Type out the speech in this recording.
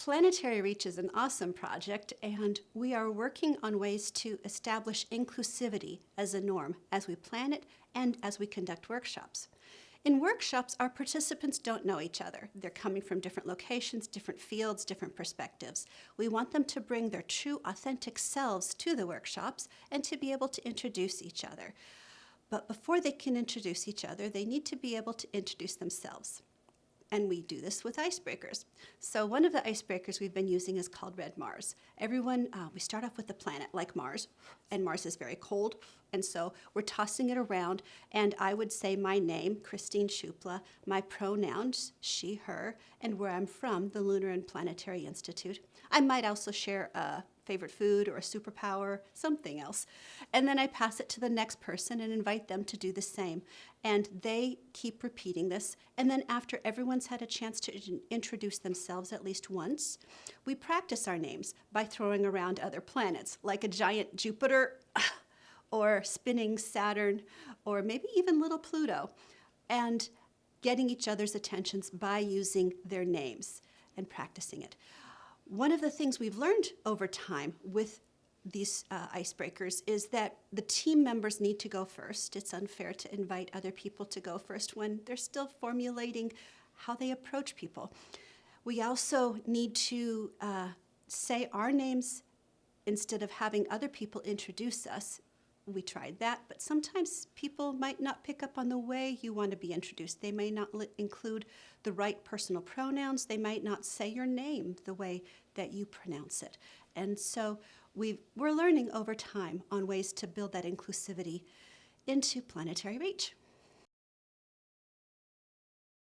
Planetary ReaCH is an awesome project, and we are working on ways to establish inclusivity as a norm as we plan it and as we conduct workshops. In workshops, our participants don't know each other. They're coming from different locations, different fields, different perspectives. We want them to bring their true, authentic selves to the workshops and to be able to introduce each other. But before they can introduce each other, they need to be able to introduce themselves. And we do this with icebreakers. So one of the icebreakers we've been using is called Red Mars. We start off with the planet like Mars, and Mars is very cold, and so we're tossing it around, and I would say my name, Christine Shupla, my pronouns, she, her, and where I'm from, the Lunar and Planetary Institute. I might also share a favorite food or a superpower, something else. And then I pass it to the next person and invite them to do the same. And they keep repeating this. And then after everyone's had a chance to introduce themselves at least once, we practice our names by throwing around other planets, like a giant Jupiter or spinning Saturn, or maybe even little Pluto, and getting each other's attentions by using their names and practicing it. One of the things we've learned over time with these icebreakers is that the team members need to go first. It's unfair to invite other people to go first when they're still formulating how they approach people. We also need to say our names instead of having other people introduce us. We tried that, but sometimes people might not pick up on the way you want to be introduced. They may not include the right personal pronouns. They might not say your name the way that you pronounce it. And so we're learning over time on ways to build that inclusivity into Planetary ReaCH.